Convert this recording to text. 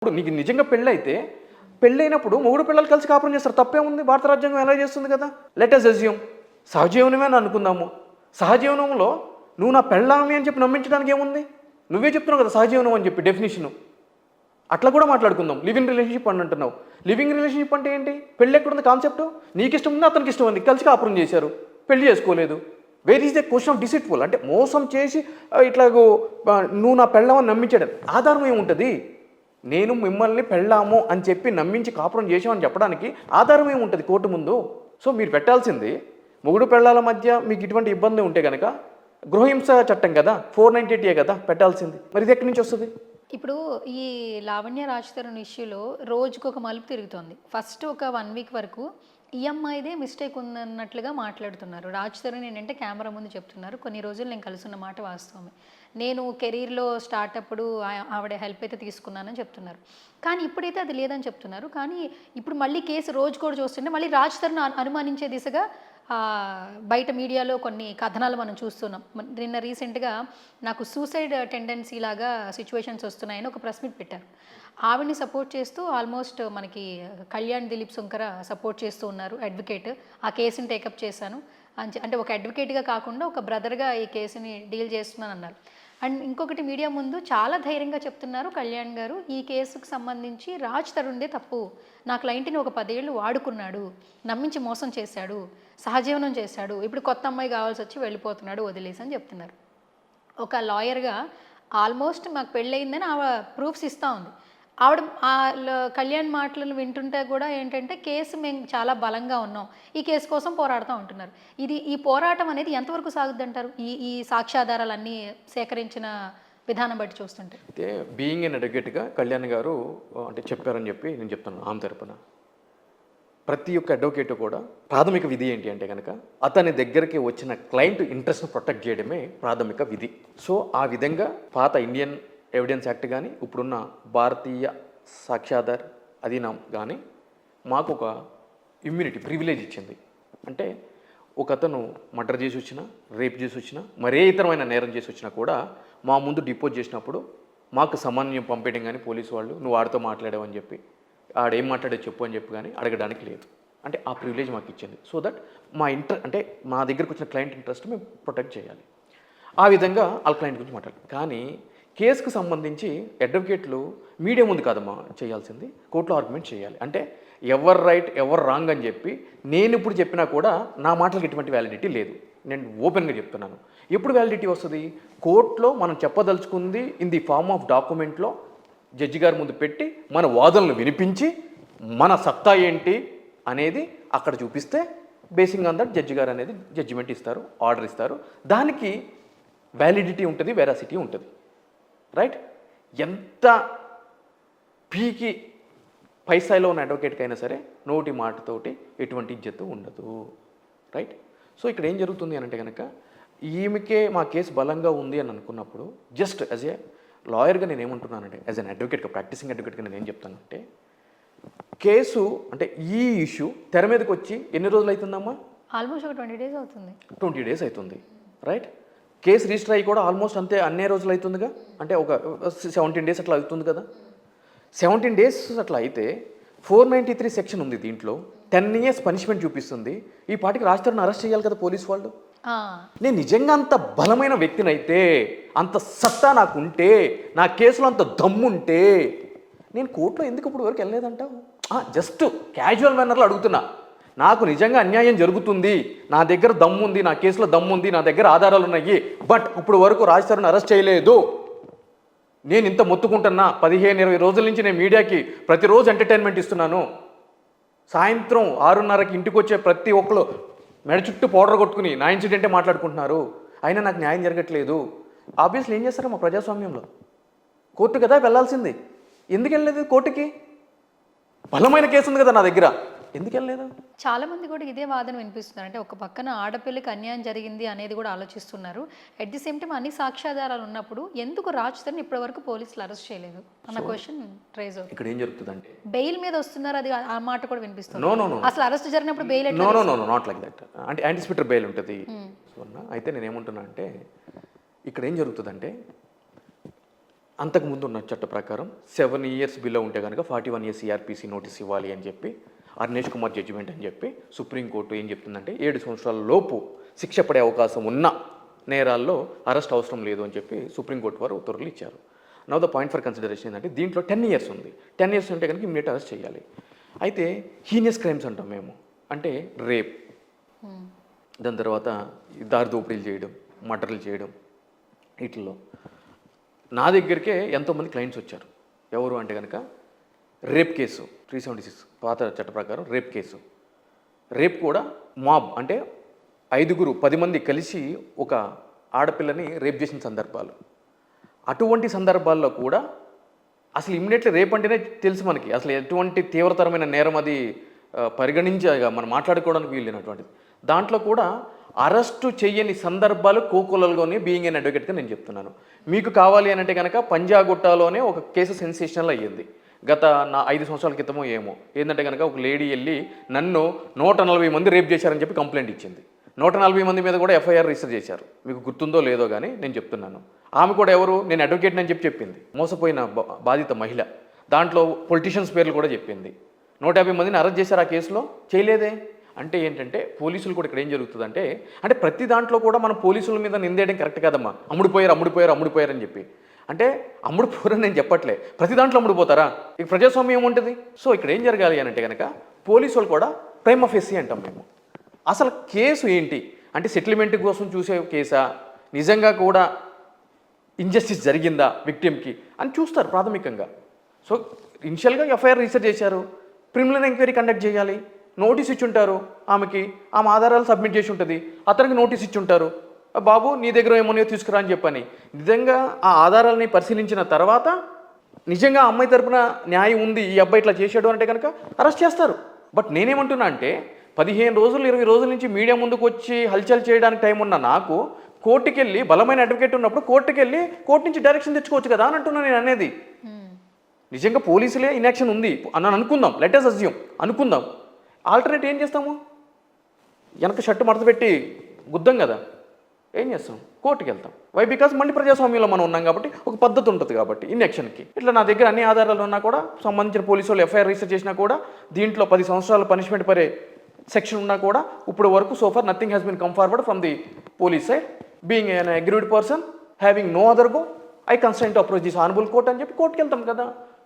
ఇప్పుడు నీకు నిజంగా పెళ్ళైతే పెళ్ళైనప్పుడు మొగుడు పిల్లలు కలిసి కాపురం చేస్తారు, తప్పే ఉంది? భారత రాజ్యాంగం ఎలా చేస్తుంది కదా. లెట్ అస్ అజ్యూమ్ సహజీవనమే అని అనుకుందాము. సహజీవనంలో నువ్వు నా పెళ్ళామి అని చెప్పి నమ్మించడానికి ఏముంది? నువ్వే చెప్తున్నావు కదా సహజీవనం అని చెప్పి డెఫినేషను. అట్లా కూడా మాట్లాడుకుందాం. లివింగ్ రిలేషన్షిప్ అని అంటున్నావు. లివింగ్ రిలేషన్షిప్ అంటే ఏంటి? పెళ్ళి ఎక్కడుంది కాన్సెప్ట్? నీకు ఇష్టం ఉంది, అతనికి ఇష్టం ఉంది, కలిసి కాపురం చేశారు, పెళ్లి చేసుకోలేదు. Where is the question of deceitful? అంటే మోసం చేసి ఇట్లాగో నువ్వు నా పెళ్ళామని నమ్మించాడు, ఆధారం ఏముంటుంది? నేను మిమ్మల్ని పెళ్ళాము అని చెప్పి నమ్మించి కాపురం చేసామని చెప్పడానికి ఆధారం ఏముంటుంది కోర్టు ముందు? సో మీరు పెట్టాల్సింది మొగుడు పెళ్ళాల మధ్య మీకు ఇటువంటి ఇబ్బంది ఉంటే కనుక గృహహింస చట్టం కదా, 498A కదా పెట్టాల్సింది. మరి ఇది ఎక్కడి నుంచి వస్తుంది? ఇప్పుడు ఈ లావణ్య రాజ్ తరుణ్ ఇష్యూలో రోజుకు ఒక మలుపు తిరుగుతోంది. ఫస్ట్ ఒక 1 వీక్ వరకు ఈ అమ్మాయిదే మిస్టేక్ ఉందన్నట్లుగా మాట్లాడుతున్నారు. రాజ్ తరుణ్ ఏంటంటే కెమెరా ముందు చెప్తున్నారు, కొన్ని రోజులు నేను కలుసున్న మాట వాస్తవమే, నేను కెరీర్లో స్టార్ట్ అప్పుడు ఆవిడ హెల్ప్ అయితే తీసుకున్నానని చెప్తున్నారు. కానీ ఇప్పుడైతే అది లేదని చెప్తున్నారు. కానీ ఇప్పుడు మళ్ళీ కేసు రోజు కూడా చూస్తుంటే మళ్ళీ రాజ్ తరుణ్ అనుమానించే దిశగా బయట మీడియాలో కొన్ని కథనాలు మనం చూస్తున్నాం. నిన్న రీసెంట్గా నాకు సూసైడ్ టెండెన్సీ లాగా సిచ్యువేషన్స్ వస్తున్నాయని ఒక ప్రెస్ మీట్ పెట్టారు. ఆవిడ్ని సపోర్ట్ చేస్తూ ఆల్మోస్ట్ మనకి కళ్యాణ్ దిలీప్ సుంకర సపోర్ట్ చేస్తూ ఉన్నారు, అడ్వకేట్. ఆ కేసుని టేకప్ చేశాను అంటే ఒక అడ్వకేట్గా కాకుండా ఒక బ్రదర్గా ఈ కేసుని డీల్ చేస్తున్నాను అన్నారు. అండ్ ఇంకొకటి మీడియా ముందు చాలా ధైర్యంగా చెప్తున్నారు కళ్యాణ్ గారు, ఈ కేసుకు సంబంధించి రాజ్ తరుణ్దే తప్పు, నా క్లయింట్ని ఒక 10 ఏళ్ళు వాడుకున్నాడు, నమ్మించి మోసం చేశాడు, సహజీవనం చేశాడు, ఇప్పుడు కొత్త అమ్మాయి కావాల్సి వచ్చి వెళ్ళిపోతున్నాడు వదిలేసి అని చెప్తున్నారు. ఒక లాయర్గా ఆల్మోస్ట్ మాకు పెళ్ళయిందని ఆవిడ ప్రూఫ్స్ ఇస్తూ ఉంది. ఆవిడ కళ్యాణ్ మాటలను వింటుంటే కూడా ఏంటంటే కేసు మేము చాలా బలంగా ఉన్నాం, ఈ కేసు కోసం పోరాడుతూ ఉంటున్నారు. ఈ పోరాటం అనేది ఎంతవరకు సాగుద్ది అంటారు ఈ సాక్ష్యాధారాలన్నీ సేకరించిన విధానం బట్టి చూస్తుంటే? అయితే బీయింగ్ ఎన్ అడ్వకేట్గా కళ్యాణ్ గారు అంటే చెప్పారని చెప్పి నేను చెప్తాను. ఆమె తరపున ప్రతి ఒక్క అడ్వకేట్ కూడా ప్రాథమిక విధి ఏంటి అంటే కనుక అతని దగ్గరికి వచ్చిన క్లయింట్ ఇంట్రెస్ట్ను ప్రొటెక్ట్ చేయడమే ప్రాథమిక విధి. సో ఆ విధంగా పాత ఇండియన్ ఎవిడెన్స్ యాక్ట్ కానీ ఇప్పుడున్న భారతీయ సాక్ష్యాధార్ అధీనం కానీ మాకు ఒక ఇమ్యూనిటీ ప్రివిలేజ్ ఇచ్చింది. అంటే ఒక అతను మర్డర్ చేసి వచ్చినా, రేప్ చేసి వచ్చినా, మరే ఇతరమైన నేరం చేసి వచ్చినా కూడా మా ముందు డిపోజ్ చేసినప్పుడు మాకు సమన్వయం పంపేయడం కానీ పోలీసు వాళ్ళు నువ్వు ఆడితో మాట్లాడావని చెప్పి ఆడేం మాట్లాడే చెప్పు అని చెప్పి కానీ అడగడానికి లేదు. అంటే ఆ ప్రివిలేజ్ మాకు ఇచ్చింది. సో దట్ అంటే మా దగ్గరకు వచ్చిన క్లయింట్ ఇంట్రెస్ట్ మేము ప్రొటెక్ట్ చేయాలి. ఆ విధంగా వాళ్ళ క్లయింట్ గురించి మాట్లాడాలి. కానీ కేసుకు సంబంధించి అడ్వకేట్లు మీడియా ముందు కాదమ్మా చేయాల్సింది, కోర్టులో ఆర్గ్యుమెంట్ చేయాలి. అంటే ఎవరు రైట్ ఎవరు రాంగ్ అని చెప్పి నేను ఇప్పుడు చెప్పినా కూడా నా మాటలకు ఎటువంటి వ్యాలిడిటీ లేదు. నేను ఓపెన్గా చెప్తున్నాను. ఎప్పుడు వ్యాలిడిటీ వస్తుంది? కోర్టులో మనం చెప్పదలుచుకుంది ఇన్ ది ఫార్మ్ ఆఫ్ డాక్యుమెంట్లో జడ్జి గారి ముందు పెట్టి మన వాదనలు వినిపించి మన సత్తా ఏంటి అనేది అక్కడ చూపిస్తే బేసింగ్ ఆన్ దట్ జడ్జి గారు అనేది జడ్జిమెంట్ ఇస్తారు, ఆర్డర్ ఇస్తారు. దానికి వ్యాలిడిటీ ఉంటుంది, వెరాసిటీ ఉంటుంది. రైట్? ఎంత పీకి పై స్థాయిలో ఉన్న అడ్వకేట్కి అయినా సరే నోటి మాటతోటి ఎటువంటి ఇజ్జత్తు ఉండదు. రైట్? సో ఇక్కడ ఏం జరుగుతుంది అని అంటే కనుక ఈమెకే మా కేసు బలంగా ఉంది అని అనుకున్నప్పుడు జస్ట్ యాజ్ ఏ లాయర్గా నేను ఏమంటున్నానంటే, యాజ్ అన్ అడ్వకేట్గా, ప్రాక్టీసింగ్ అడ్వకేట్గా నేను ఏం చెప్తానంటే, కేసు అంటే ఈ ఇష్యూ తెర మీదకి వచ్చి ఎన్ని రోజులు అవుతుందమ్మా? ఆల్మోస్ట్ ఒక 20 డేస్ అవుతుంది. 20 డేస్ అవుతుంది. రైట్? కేసు రిజిస్టర్ అయ్యి కూడా ఆల్మోస్ట్ అన్నే రోజులు అవుతుందిగా. అంటే ఒక 17 డేస్ అట్లా అవుతుంది కదా. 17 డేస్ అట్లా అయితే 493 సెక్షన్ ఉంది దీంట్లో, 10 years పనిష్మెంట్ చూపిస్తుంది. ఈ పాటికి రాజ్ తరుణ్ అరెస్ట్ చేయాలి కదా పోలీసు వాళ్ళు. నేను నిజంగా అంత బలమైన వ్యక్తినైతే, అంత సత్తా నాకుంటే, నా కేసులో అంత దమ్ముంటే నేను కోర్టులో ఎందుకు ఇప్పుడు వరకు వెళ్ళలేదంటావు? జస్ట్ క్యాజువల్ మేనర్లో అడుగుతున్నా. నాకు నిజంగా అన్యాయం జరుగుతుంది, నా దగ్గర దమ్ముంది, నా కేసులో దమ్ముంది, నా దగ్గర ఆధారాలు ఉన్నాయి, బట్ ఇప్పుడు వరకు రాజ్ తరుణ్ అరెస్ట్ చేయలేదు. నేను ఇంత మొత్తుకుంటున్నా, 15-20 రోజుల నుంచి నేను మీడియాకి ప్రతిరోజు ఎంటర్టైన్మెంట్ ఇస్తున్నాను. సాయంత్రం 6:30కి ఇంటికి వచ్చే ప్రతి ఒక్కరు మెడ చుట్టూ పౌడర్ కొట్టుకుని నా ఇన్సిడెంటే మాట్లాడుకుంటున్నారు, అయినా నాకు న్యాయం జరగట్లేదు. ఆబ్వియస్లీ ఏం చేస్తారో మా ప్రజాస్వామ్యంలో కోర్టు కదా వెళ్ళాల్సింది. ఎందుకు వెళ్ళలేదు కోర్టుకి? బలమైన కేసు ఉంది కదా నా దగ్గర, ఎందుకు వెళ్ళలేదు? చాలా మంది కూడా ఇదే వాదన వినిపిస్తున్నారు. అంటే ఒక పక్కన ఆడపిల్లకి అన్యాయం జరిగింది అనేది కూడా ఆలోచిస్తున్నారు. అట్ ది సేమ్ టైం అన్ని సాక్ష్యాధారాలు ఉన్నప్పుడు ఎందుకు రాజ్ తరుణ్ ఇప్పటి వరకు పోలీసులు అరెస్ట్ చేయలేదు అన్న క్వశ్చన్ రైజ్ అవుతుంది. ఇక్కడ ఏం జరుగుతుందంటే బెయిల్ మీద వస్తున్నారు, అది ఆ మాట కూడా వినిపిస్తుంది. నో అసలు అరెస్ట్ జరిగినప్పుడు బెయిల్ నాట్ లైక్ దట్. అంటే యాంటిసిపేటరీ బెయిల్ ఉంటుంది. సో అయితే నేను ఏమంటున్నా అంటే ఇక్కడ ఏం జరుగుతుందంటే అంతకుముందు ఉన్న చట్ట ప్రకారం 7 years బిలో ఉంటే కనుక 41 years CRPC నోటీస్ ఇవ్వాలి అని చెప్పి అర్నేష్ కుమార్ జడ్జిమెంట్ అని చెప్పి సుప్రీంకోర్టు ఏం చెప్తుందంటే 7 సంవత్సరాల లోపు శిక్ష పడే అవకాశం ఉన్న నేరాల్లో అరెస్ట్ అవసరం లేదు అని చెప్పి సుప్రీంకోర్టు వారు ఉత్తర్వులు ఇచ్చారు. Now the point for consideration ఏంటంటే దీంట్లో 10 years ఉంది. 10 years ఉంటే కనుక ఇమ్మీడియట్ అరెస్ట్ చేయాలి. అయితే హీనియస్ క్రైమ్స్ అంటాం మేము, అంటే రేప్, దాని తర్వాత దారి దోపిడీలు చేయడం, మర్డర్లు చేయడం, వీటిల్లో నా దగ్గరికే ఎంతోమంది క్లయింట్స్ వచ్చారు. ఎవరు అంటే కనుక రేప్ కేసు 376 పాత చట్ట ప్రకారం రేప్ కేసు, రేప్ కూడా మాబ్ అంటే 10 మంది కలిసి ఒక ఆడపిల్లని రేప్ చేసిన సందర్భాలు. అటువంటి సందర్భాల్లో కూడా అసలు ఇమ్మీడియట్లీ రేప్ అంటేనే తెలుసు మనకి అసలు ఎటువంటి తీవ్రతరమైన నేరం అది పరిగణించగా మనం మాట్లాడుకోవడానికి వీలైనటువంటిది. దాంట్లో కూడా అరెస్టు చేయని సందర్భాలు కోకొల్లలుగానే బీయింగ్ ఎన్ అడ్వకేట్గా నేను చెప్తున్నాను. మీకు కావాలి అని అంటే కనుక పంజాగుట్టలోనే ఒక కేసు సెన్సేషనల్ అయ్యింది గత 5 సంవత్సరాల క్రితమో ఏమో. ఏంటంటే కనుక ఒక లేడీ వెళ్ళి నన్ను 140 మంది రేప్ చేశారని చెప్పి కంప్లైంట్ ఇచ్చింది. 140 మంది మీద కూడా FIR రిజిస్టర్ చేశారు. మీకు గుర్తుందో లేదో కానీ నేను చెప్తున్నాను. ఆమె కూడా ఎవరు, నేను అడ్వకేట్ అని చెప్పి చెప్పింది. మోసపోయిన బాధిత మహిళ. దాంట్లో పొలిటీషియన్స్ పేర్లు కూడా చెప్పింది. 150 మందిని అరెస్ట్ చేశారు ఆ కేసులో, చేయలేదే. అంటే ఏంటంటే పోలీసులు కూడా ఇక్కడ ఏం జరుగుతుందంటే, అంటే ప్రతి దాంట్లో కూడా మనం పోలీసుల మీద నిందేయడం కరెక్ట్ కాదమ్మా. అమ్ముడుపోయారు అని చెప్పి. అంటే అమ్ముడుపోరని నేను చెప్పట్లే, ప్రతి దాంట్లో అమ్ముడుపోతారా? ఇక ప్రజాస్వామ్యం ఉంటుంది. సో ఇక్కడ ఏం జరగాలి అని అంటే కనుక పోలీసులు కూడా ప్రైమ్ ఆఫెసీ అంటాం మేము. అసలు కేసు ఏంటి అంటే సెటిల్మెంట్ కోసం చూసే కేసా, నిజంగా కూడా ఇంజస్టిస్ జరిగిందా విక్టిమ్కి అని చూస్తారు ప్రాథమికంగా. సో ఇనిషియల్గా FIR రిజిస్టర్ చేశారు, ప్రిలిమినరీ ఎంక్వైరీ కండక్ట్ చేయాలి, నోటీస్ ఇచ్చి ఉంటారు ఆమెకి, ఆమె ఆధారాలు సబ్మిట్ చేసి ఉంటుంది, అతనికి నోటీస్ ఇచ్చి ఉంటారు, బాబు నీ దగ్గర ఏమోనో తీసుకురా అని చెప్పని. నిజంగా ఆ ఆధారాలని పరిశీలించిన తర్వాత నిజంగా అమ్మాయి తరపున న్యాయం ఉంది, ఈ అబ్బాయి ఇట్లా చేశాడు అంటే కనుక అరెస్ట్ చేస్తారు. బట్ నేనేమంటున్నా అంటే 15 రోజులు 20 రోజుల నుంచి మీడియా ముందుకు వచ్చి హల్చల్ చేయడానికి టైం ఉన్న నాకు కోర్టుకి వెళ్ళి బలమైన అడ్వకేట్ ఉన్నప్పుడు కోర్టుకి వెళ్ళి కోర్టు నుంచి డైరెక్షన్ తెచ్చుకోవచ్చు కదా అని అంటున్నా నేను అనేది. నిజంగా పోలీసులే ఇన్యాక్షన్ ఉంది అని అనుకుందాం, లెట్ us assume అనుకుందాం. ఆల్టర్నేట్ ఏం చేస్తాము? వెనక షర్టు మడత పెట్టి గుద్దాం కదా, ఏం చేస్తాం? కోర్టుకి వెళ్తాం. వై? బికాస్ మళ్ళీ ప్రజాస్వామ్యంలో మనం ఉన్నాం కాబట్టి ఒక పద్ధతి ఉంటుంది కాబట్టి ఇన్యాక్షన్కి. ఇట్లా నా దగ్గర అన్ని ఆధారాలు ఉన్నా కూడా సంబంధించిన పోలీసు వాళ్ళు FIR రిజిస్టర్ చేసినా కూడా దీంట్లో 10 సంవత్సరాల పనిష్మెంట్ పడే సెక్షన్ ఉన్నా కూడా ఇప్పుడు వరకు so far nothing has been come forward from the police side. Being an agreed person having no other go, I consent to approach this honourable court అని చెప్పి కోర్టుకి వెళ్తాం కదా.